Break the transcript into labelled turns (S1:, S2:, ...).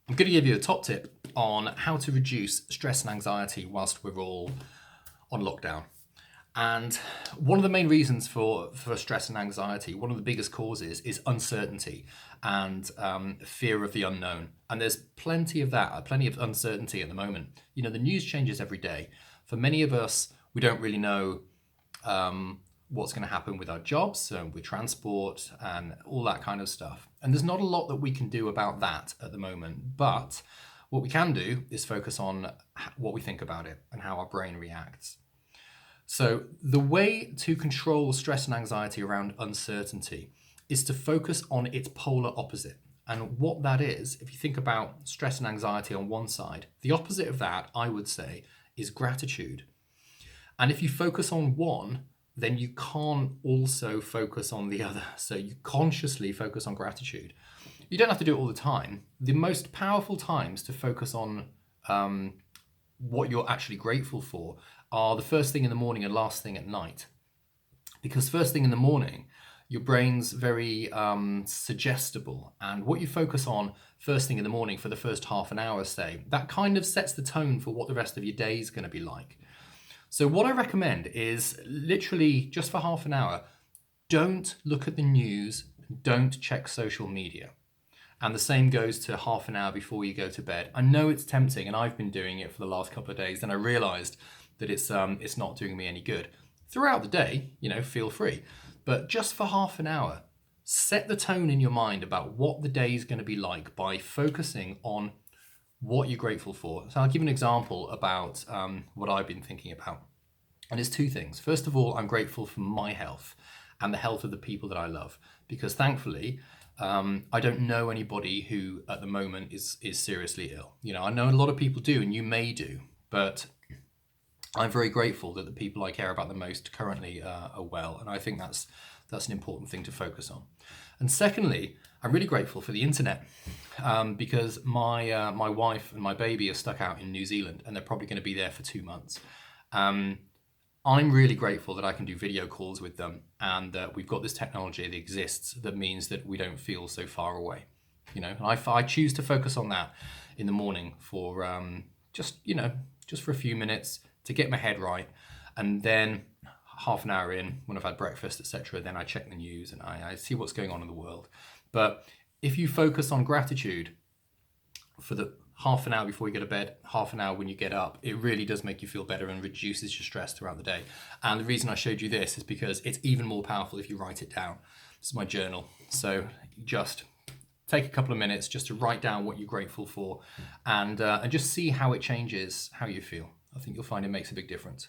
S1: I'm going to give you a top tip on how to reduce stress and anxiety whilst we're all on lockdown. And one of the main reasons for stress and anxiety, one of the biggest causes, is uncertainty and fear of the unknown. And there's plenty of that, plenty of uncertainty at the moment. You know, the news changes every day. For many of us, we don't really know what's going to happen with our jobs, with transport and all that kind of stuff. And there's not a lot that we can do about that at the moment. But what we can do is focus on what we think about it and how our brain reacts. So the way to control stress and anxiety around uncertainty is to focus on its polar opposite. And what that is, if you think about stress and anxiety on one side, the opposite of that, I would say, is gratitude. And if you focus on one, then you can't also focus on the other. So you consciously focus on gratitude. You don't have to do it all the time. The most powerful times to focus on what you're actually grateful for are the first thing in the morning and last thing at night. Because first thing in the morning, your brain's very suggestible. And what you focus on first thing in the morning for the first half an hour, say, that kind of sets the tone for what the rest of your day is going to be like. So what I recommend is literally just for half an hour, don't look at the news, don't check social media. And the same goes to half an hour before you go to bed. I know it's tempting, and I've been doing it for the last couple of days, and I realized that it's not doing me any good. Throughout the day, feel free. But just for half an hour, set the tone in your mind about what the day is going to be like by focusing on what you're grateful for. So I'll give an example about what I've been thinking about. And it's two things. First of all, I'm grateful for my health and the health of the people that I love, because thankfully, I don't know anybody who at the moment is seriously ill. I know a lot of people do, and you may do, but I'm very grateful that the people I care about the most currently are well, and I think that's an important thing to focus on. And secondly, I'm really grateful for the internet because my wife and my baby are stuck out in New Zealand, and they're probably going to be there for 2 months. I'm really grateful that I can do video calls with them, and that we've got this technology that exists that means that we don't feel so far away. And I choose to focus on that in the morning for just for a few minutes to get my head right, and then half an hour in, when I've had breakfast, etc., then I check the news and I see what's going on in the world. But if you focus on gratitude for the half an hour before you go to bed, half an hour when you get up, it really does make you feel better and reduces your stress throughout the day. And the reason I showed you this is because it's even more powerful if you write it down. This is my journal. So just take a couple of minutes just to write down what you're grateful for, and just see how it changes how you feel. I think you'll find it makes a big difference.